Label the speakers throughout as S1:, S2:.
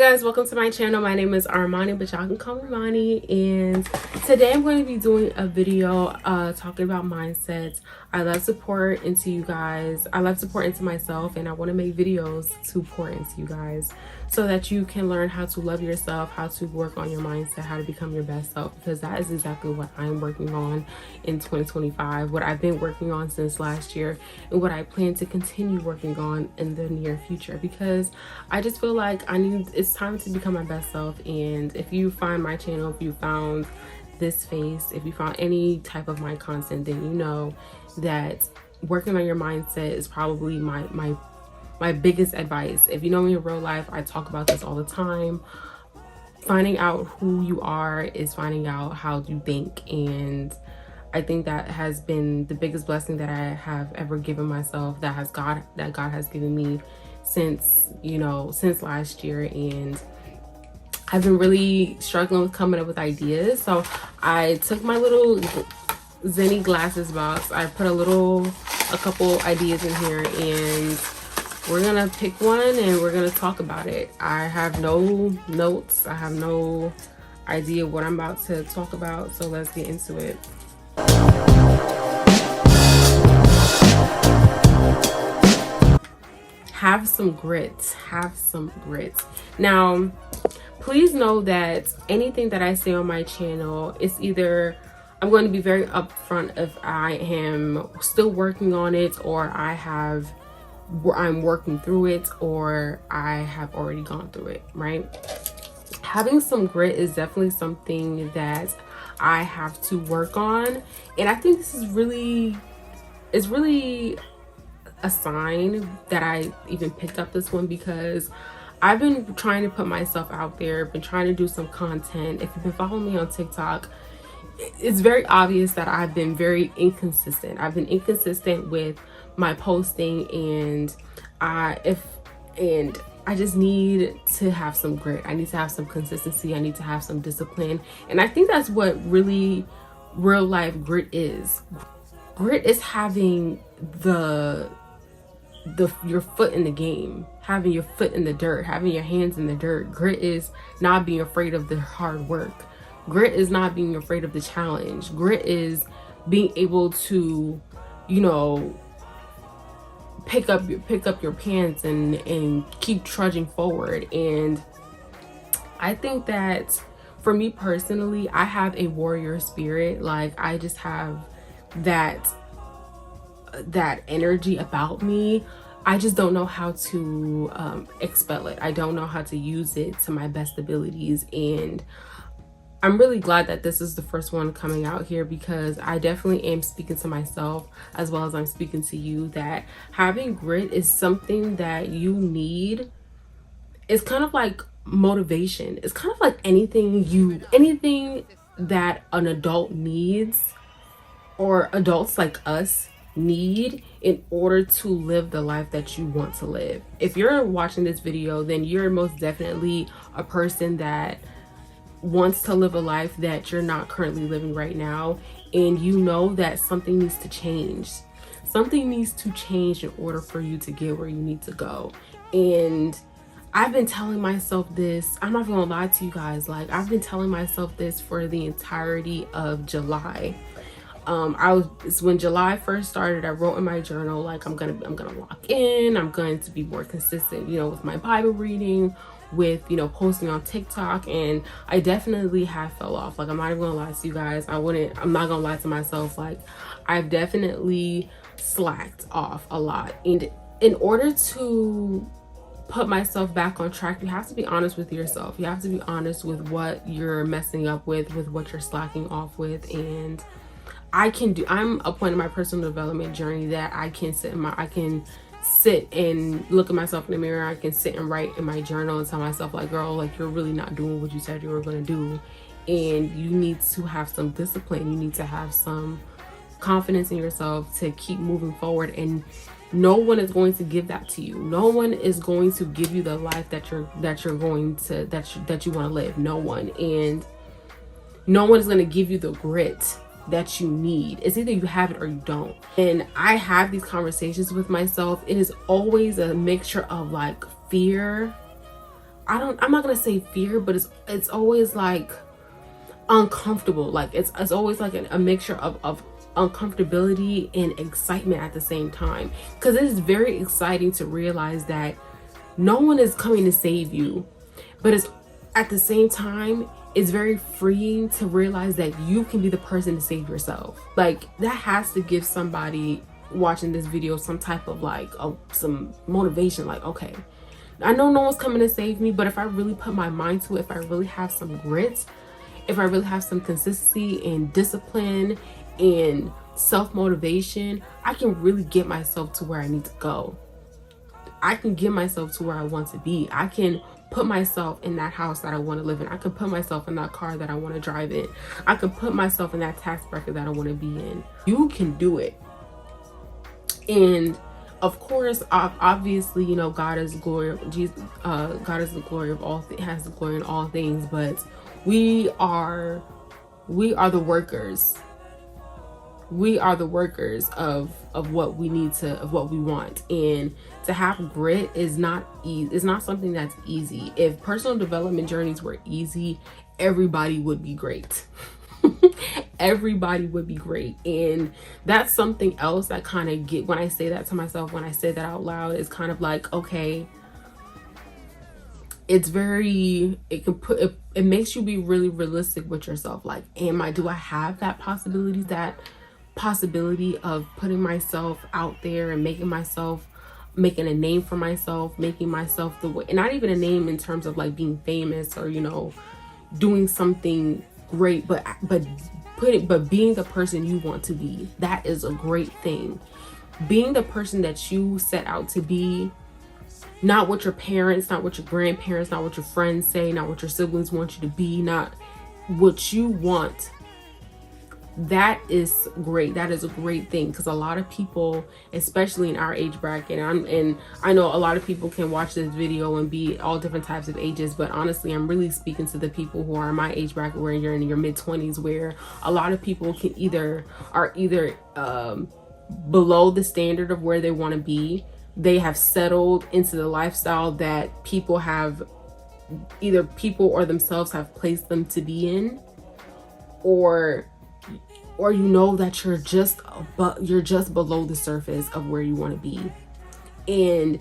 S1: Guys, welcome to my channel. My name is Armani, but y'all can call me Mani, and today I'm going to be doing a video talking about mindsets. I love to pour into you guys. I love to pour into myself, and I want to make videos to pour into you guys so that you can learn how to love yourself, how to work on your mindset, how to become your best self, because that is exactly what I'm working on in 2025, what I've been working on since last year, and what I plan to continue working on in the near future, because I just feel like it's time to become my best self. And if you find my channel, if you found this face, if you found any type of my content, then you know that working on your mindset is probably my biggest advice. If you know me in real life, I talk about this all the time. Finding out who you are is finding out how you think, and I think that has been the biggest blessing that I have ever given myself, that God has given me since last year. And I've been really struggling with coming up with ideas, so I took my little Zenny glasses box, I put a couple ideas in here, and we're gonna pick one and we're gonna talk about it. I have no notes, I have no idea what I'm about to talk about, so let's get into it. Have some grit. Now, please know that anything that I say on my channel is either I'm going to be very upfront if I am still working on it, or I'm working through it, or I have already gone through it, right? Having some grit is definitely something that I have to work on, and I think this is really a sign that I even picked up this one, because I've been trying to put myself out there, been trying to do some content. If you've been following me on TikTok, it's very obvious that I've been very inconsistent. I've been inconsistent with my posting, and I just need to have some grit. I need to have some consistency. I need to have some discipline. And I think that's what really real life grit is. Grit is having your foot in the game, having your foot in the dirt, having your hands in the dirt. Grit is not being afraid of the hard work. Grit is not being afraid of the challenge. Grit is being able to, pick up your pants and keep trudging forward. And I think that for me personally, I have a warrior spirit. Like, I just have that energy about me. I just don't know how to expel it. I don't know how to use it to my best abilities, and I'm really glad that this is the first one coming out here, because I definitely am speaking to myself as well as I'm speaking to you, that having grit is something that you need. It's kind of like motivation. It's kind of like anything that an adult needs, or adults like us need, in order to live the life that you want to live. If you're watching this video, then you're most definitely a person that wants to live a life that you're not currently living right now, and you know that something needs to change. Something needs to change in order for you to get where you need to go. And I've been telling myself this, I'm not gonna lie to you guys, like, I've been telling myself this for the entirety of July. When July first started, I wrote in my journal, like, I'm gonna lock in, I'm going to be more consistent, with my Bible reading, with posting on TikTok. And I definitely have fell off. Like, I'm not even gonna lie to you guys. I'm not gonna lie to myself. Like, I've definitely slacked off a lot. And in order to put myself back on track, you have to be honest with yourself. You have to be honest with what you're messing up with what you're slacking off with. And I'm a point in my personal development journey that I can sit and look at myself in the mirror. I can sit and write in my journal and tell myself, like, girl, like, you're really not doing what you said you were going to do, and you need to have some discipline. You need to have some confidence in yourself to keep moving forward. And no one is going to give that to you. No one is going to give you the life that you want to live. No one. And no one is going to give you the grit that you need. It's either you have it or you don't. And I have these conversations with myself. It is always a mixture of like fear. I'm not gonna say fear, but it's always like uncomfortable. Like it's always like a mixture of uncomfortability and excitement at the same time, because it is very exciting to realize that no one is coming to save you, but it's at the same time it's very freeing to realize that you can be the person to save yourself. Like that has to give somebody watching this video some type of like some motivation. Like, okay, I know no one's coming to save me, but if I really put my mind to it, if I really have some grit, if I really have some consistency and discipline and self-motivation, I can really get myself to where I need to go. I can get myself to where I want to be. I can put myself in that house that I want to live in. I can put myself in that car that I want to drive in. I can put myself in that tax bracket that I want to be in. You can do it. And of course, obviously, you know, God is the glory of Jesus. God is the glory of all has the glory in all things. But we are the workers. We are the workers of what we need to, of what we want. And to have grit is not easy. It's not something that's easy. If personal development journeys were easy, everybody would be great. Everybody would be great. And that's something else that kind of get, when I say that to myself, when I say that out loud, it's kind of like, okay, it's very, it can put, it makes you be really realistic with yourself. Like, do I have that possibility of putting myself out there and making a name for myself, making myself the way, and not even a name in terms of like being famous or, you know, doing something great, but being the person you want to be. That is a great thing. Being the person that you set out to be, not what your parents, not what your grandparents, not what your friends say, not what your siblings want you to be, not what you want. That is great. That is a great thing, because a lot of people, especially in our age bracket, and I know a lot of people can watch this video and be all different types of ages, but honestly, I'm really speaking to the people who are in my age bracket, where you're in your mid-20s, where a lot of people are either below the standard of where they want to be. They have settled into the lifestyle that people or themselves have placed them to be in, or you know that you're just below the surface of where you want to be. And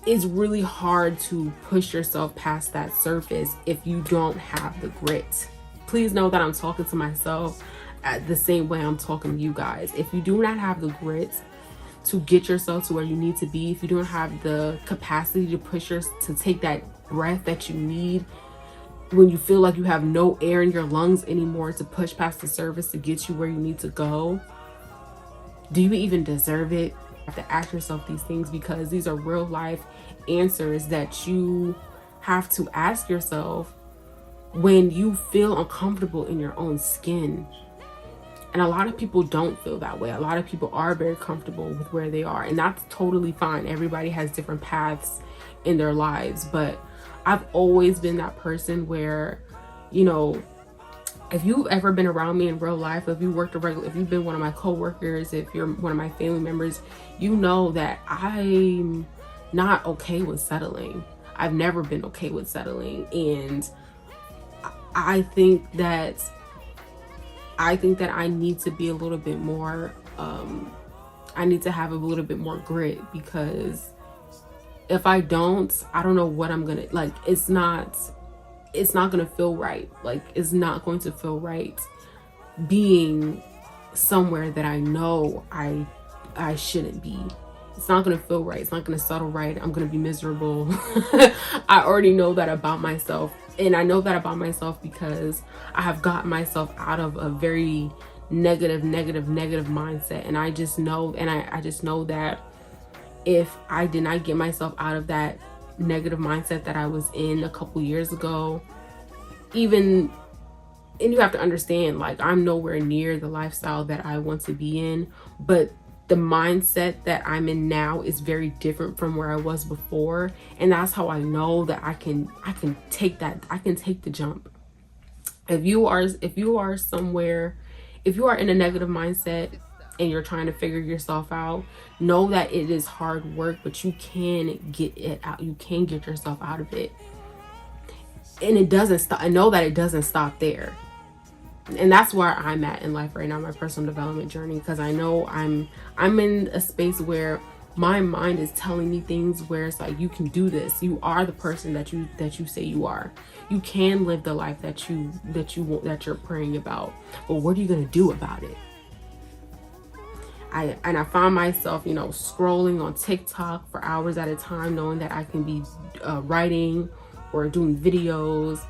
S1: it's really hard to push yourself past that surface if you don't have the grit. Please know that I'm talking to myself the same way I'm talking to you guys. If you do not have the grit to get yourself to where you need to be, if you don't have the capacity to take that breath that you need when you feel like you have no air in your lungs anymore to push past the surface to get you where you need to go, do you even deserve it? You have to ask yourself these things, because these are real life answers that you have to ask yourself when you feel uncomfortable in your own skin. And a lot of people don't feel that way. A lot of people are very comfortable with where they are, and that's totally fine. Everybody has different paths in their lives, but I've always been that person where, you know, if you've ever been around me in real life, if you've been one of my coworkers, if you're one of my family members, you know that I'm not okay with settling. I've never been okay with settling. And I think that I need to be a little bit more, I need to have a little bit more grit, because if I don't know what I'm gonna, like, it's not gonna feel right. Like, it's not going to feel right being somewhere that I know I shouldn't be. It's not gonna feel right. It's not gonna settle right. I'm gonna be miserable. I already know that about myself. And I know that about myself because I have gotten myself out of a very negative mindset. And I just know, I just know that if I did not get myself out of that negative mindset that I was in a couple years ago, and you have to understand, like, I'm nowhere near the lifestyle that I want to be in, but the mindset that I'm in now is very different from where I was before. And that's how I know that I can take the jump. If you are in a negative mindset and you're trying to figure yourself out, know that it is hard work, but you can get it out. You can get yourself out of it. And it doesn't stop. I know that it doesn't stop there. And that's where I'm at in life right now, my personal development journey, because I know I'm in a space where my mind is telling me things where it's like, you can do this. You are the person that you say you are. You can live the life that you're praying about. But what are you gonna do about it? I find myself, scrolling on TikTok for hours at a time, knowing that I can be writing or doing videos.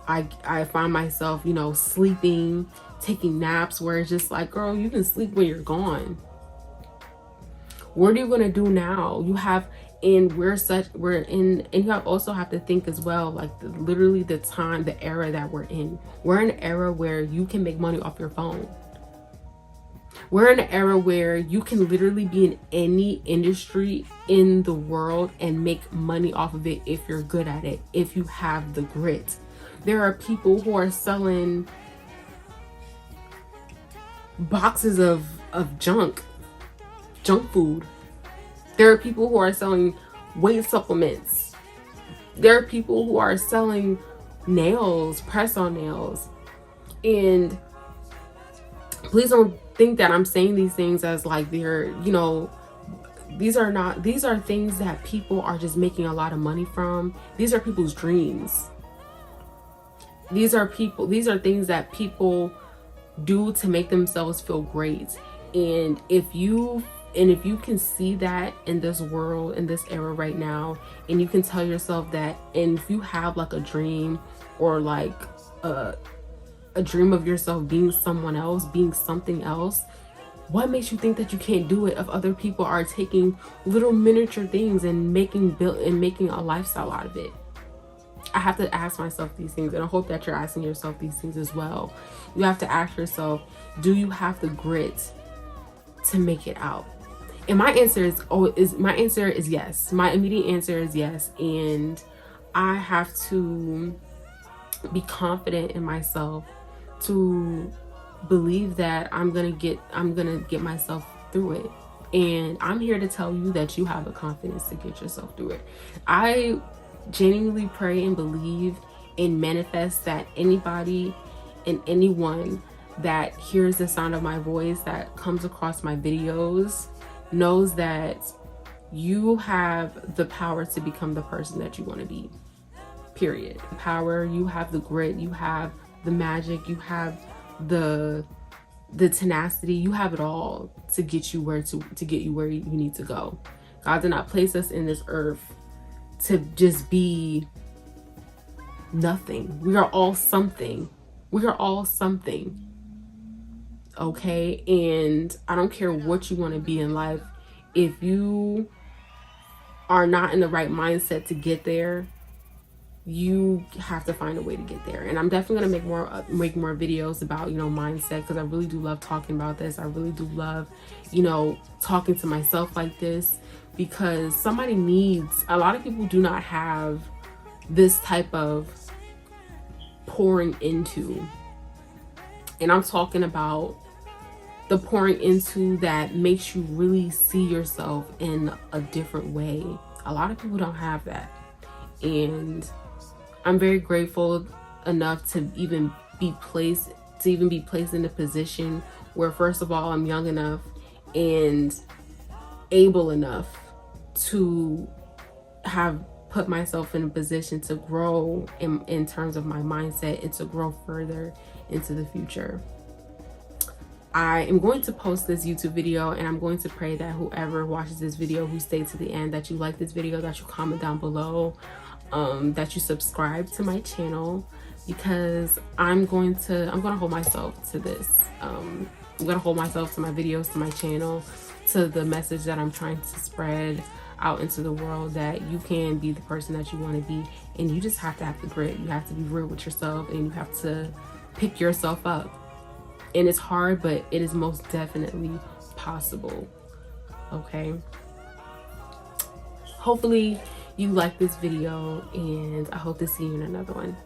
S1: I find myself, sleeping, taking naps, where it's just like, girl, you can sleep when you're gone. What are you gonna do now? You have, and you also have to think as well, like literally the era that we're in. We're in an era where you can make money off your phone. We're in an era where you can literally be in any industry in the world and make money off of it if you're good at it, if you have the grit. There are people who are selling boxes of junk food. There are people who are selling weight supplements. There are people who are selling nails, press-on nails. And please don't think that I'm saying these things as like they're, these are things that people are just making a lot of money from. These are people's dreams. These are things that people do to make themselves feel great. And if you can see that in this world, in this era right now, and you can tell yourself that, and if you have like a dream or like a dream of yourself being someone else, being something else, what makes you think that you can't do it if other people are taking little miniature things and making a lifestyle out of it? I have to ask myself these things, and I hope that you're asking yourself these things as well. You have to ask yourself, do you have the grit to make it out? And my answer is yes. My immediate answer is yes. And I have to be confident in myself to believe that I'm gonna get myself through it. And I'm here to tell you that you have the confidence to get yourself through it. I genuinely pray and believe and manifest that anybody and anyone that hears the sound of my voice, that comes across my videos, knows that you have the power to become the person that you want to be. Period. Power, you have the grit, you have the magic, you have the tenacity, you have it all to get you where you need to go. God did not place us in this earth to just be nothing. We are all something. We are all something. Okay? And I don't care what you want to be in life. If you are not in the right mindset to get there, you have to find a way to get there. And I'm definitely going to make more videos about, mindset, because I really do love talking about this. I really do love, talking to myself like this, because a lot of people do not have this type of pouring into. And I'm talking about the pouring into that makes you really see yourself in a different way. A lot of people don't have that. And I'm very grateful enough to even be placed in a position where, first of all, I'm young enough and able enough to have put myself in a position to grow in terms of my mindset and to grow further into the future. I am going to post this YouTube video, and I'm going to pray that whoever watches this video, who stayed to the end, that you like this video, that you comment down below, that you subscribe to my channel, because I'm going to hold myself to this. I'm going to hold myself to my videos, to my channel, to the message that I'm trying to spread out into the world, that you can be the person that you want to be, and you just have to have the grit. You have to be real with yourself, and you have to pick yourself up. And it's hard, but it is most definitely possible. Okay? Hopefully you like this video, and I hope to see you in another one.